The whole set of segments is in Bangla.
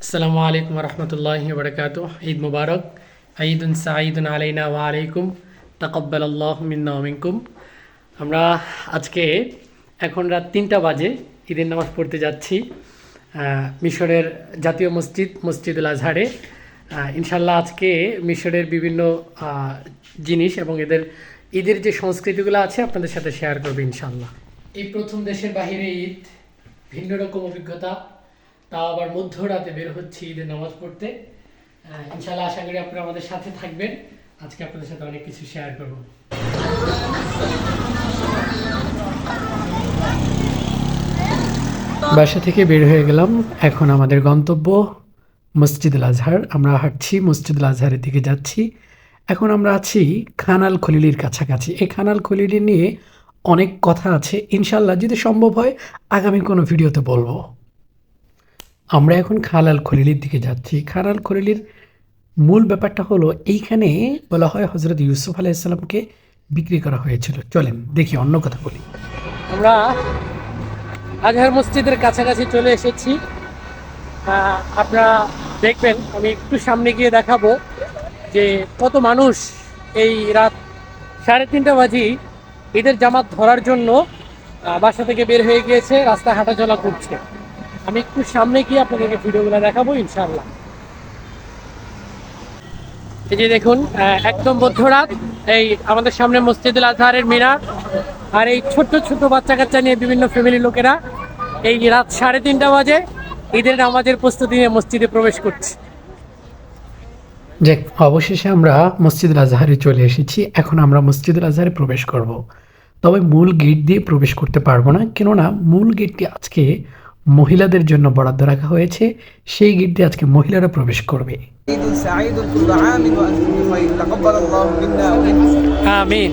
আসসালামু আলাইকুম রহমতুল্লাহি বরকাতুহ। ঈদ মুবারক, ঈদুন সাঈদুন আলাইনা ওয়া আলাইকুম, তাকাব্বালাল্লাহু মিন্না ওয়া মিনকুম। আমরা আজকে এখন রাত ৩টা বাজে ঈদের নামাজ পড়তে যাচ্ছি মিশরের জাতীয় মসজিদুল আজহারে। ইনশাল্লাহ আজকে মিশরের বিভিন্ন জিনিস এবং ঈদের যে সংস্কৃতিগুলো আছে আপনাদের সাথে শেয়ার করবে ইনশাল্লাহ। এই প্রথম দেশের বাহিরে ঈদ, ভিন্ন রকম অভিজ্ঞতা, তাও আবার মধ্যরাতে বের হচ্ছি ঈদের নামাজ পড়তে। ইনশাল্লাহ আশা করি আপনারা আমাদের সাথে থাকবেন। আজকে আপনাদের সাথে অনেক কিছু শেয়ার করব। বাসা থেকে বের হয়ে গেলাম, এখন আমাদের গন্তব্য মসজিদুল আজহার। আমরা হাঁটছি, মসজিদুল আজহারের দিকে যাচ্ছি। এখন আমরা আছি খানাল খলিলির কাছাকাছি। এই খানাল খলিলি নিয়ে অনেক কথা আছে, ইনশাল্লাহ যদি সম্ভব হয় আগামী কোনো ভিডিওতে বলবো। আমরা এখন খানাল খলিলির দিকে যাচ্ছি। খানাল খলিলির মূল ব্যাপারটা হলো এইখানে বলা হয় হজরত ইউসুফ আলাইসাল্লামকে বিক্রি করা হয়েছিল। চলেন দেখি, অন্য কথা বলি। আমরা আজহার মসজিদের কাছাকাছি চলে এসেছি। আপনারা দেখবেন, আমি একটু সামনে গিয়ে দেখাবো যে কত মানুষ এই রাত 3:30 বাজে ঈদের জামাত ধরার জন্য বাসা থেকে বের হয়ে গিয়েছে, রাস্তায় হাঁটাচলা করছে। আমি একটু সামনে গিয়ে আপনাদেরকে ভিডিওগুলো দেখাবো ইনশাআল্লাহ। এই যে দেখুন, একদম মধ্যরাত, এই আমাদের সামনে মসজিদুল আজহারের মিনার, আর এই ছোট্ট ছোট্ট বাচ্চা কাচ্চা নিয়ে বিভিন্ন ফ্যামিলির লোকেরা এই রাত 3:30 বাজে ঈদের নামাজের প্রস্তুতি নিয়ে মসজিদে প্রবেশ করছে। যে অবশেষে আমরা মসজিদুল আজহারে চলে এসেছি। এখন আমরা মসজিদুল আজহারে প্রবেশ করব, তবে মূল গেট দিয়ে প্রবেশ করতে পারবো না, কেননা মূল গেটটি আজকে মহিলাদের জন্য বরাদ্দ রাখা হয়েছে। সেই গেট দিয়ে আজকে মহিলারা প্রবেশ করবে। আমিন।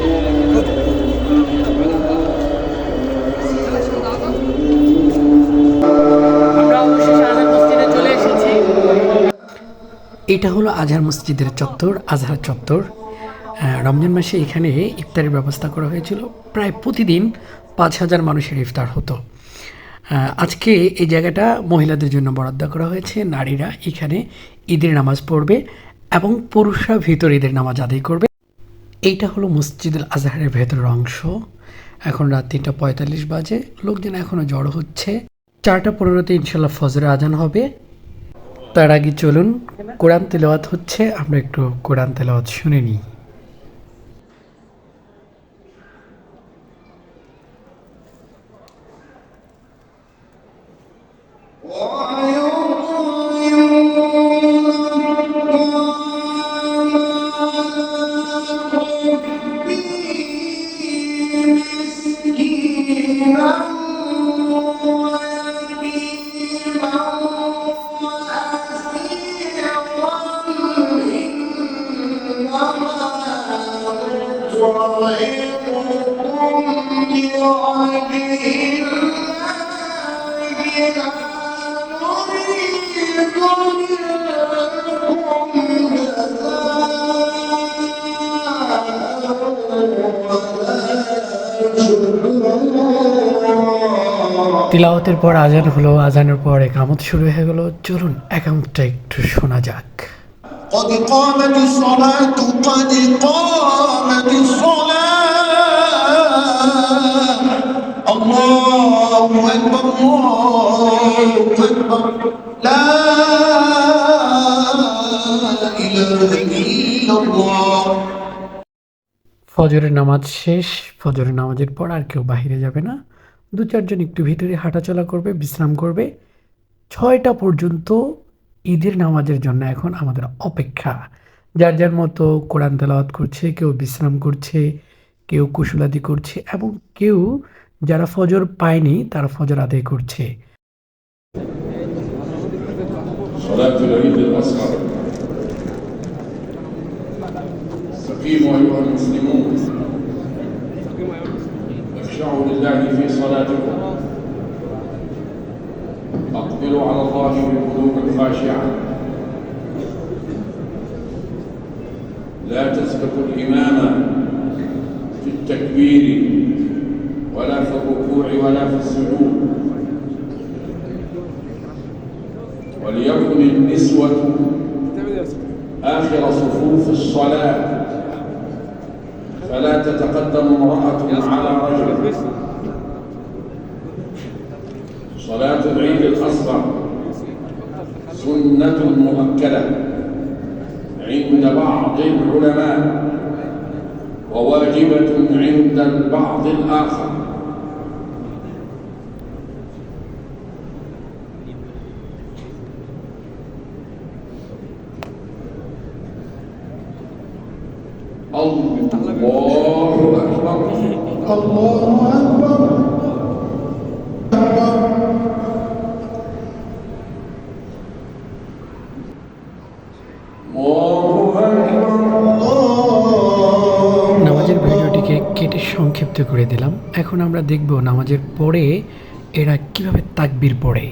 আমরা অবশেষে আজহার মসজিদে চলে এসেছি। এটা হলো আজহার মসজিদের চত্বর, আজহার চত্বর। রমজান মাসে এখানে ইফতারের ব্যবস্থা করা হয়েছিল। প্রায় প্রতিদিন 5,000 মানুষের ইফতার হতো। আজকে এই জায়গাটা মহিলাদের জন্য বরাদ্দ করা হয়েছে। নারীরা এখানে ঈদের নামাজ পড়বে এবং পুরুষরা ভিতর ঈদের নামাজ আদায় করবে। এইটা হলো মসজিদুল আজহারের ভেতরের অংশ। এখন রাত 3:45 বাজে, লোকজন এখনও জড়ো হচ্ছে। 4:15 ইনশাল্লাহ ফজরের আজান হবে। তার আগে চলুন, কোরআন তেলাওয়াত হচ্ছে, আমরা একটু কোরআন তেলাওয়াত শুনে নিই। তিলাওয়াতের পর আজান হলো, আজানের পর একামত শুরু হয়ে গেল। চলুন একামতটা একটু শোনা যাক। قد قامت الصلاة قد قامت الصلاة الله أكبر الله أكبر لا إله إلا الله। ফজরের নামাজ শেষ। ফজরের নামাজের পর আর কেউ বাহিরে যাবে না। 2-4 জন একটু ভিতরে হাঁটাচলা করবে, বিশ্রাম করবে। 6টা পর্যন্ত ঈদের নামাজের জন্য এখন আমাদের অপেক্ষা। যার যার মতো কোরআন তেলাওয়াত করছে, কেউ বিশ্রাম করছে, কেউ কুশলাদি করছে, এবং কেউ যারা ফজর পায়নি তারা ফজর আদায় করছে। استقيموا أيها المسلمون، اخشعوا لله في صلاتكم، أقبلوا على الله بقلوب خاشعة، لا تسبقوا الإمام في التكبير ولا في الركوع ولا في السجود، وليكن النسوة آخر صفوف الصلاة فلا تتقدم امرأة على رجل. صلاة العيد الأصغر سنة مؤكدة عند بعض العلماء وواجبة عند البعض الآخر. الله أكبر الله أكبر নামাজের ভিডিওটিকে কেটে সংক্ষিপ্ত করে দিলাম। এখন আমরা দেখব নামাজের পরে এরা কিভাবে তাকবীর পড়ে।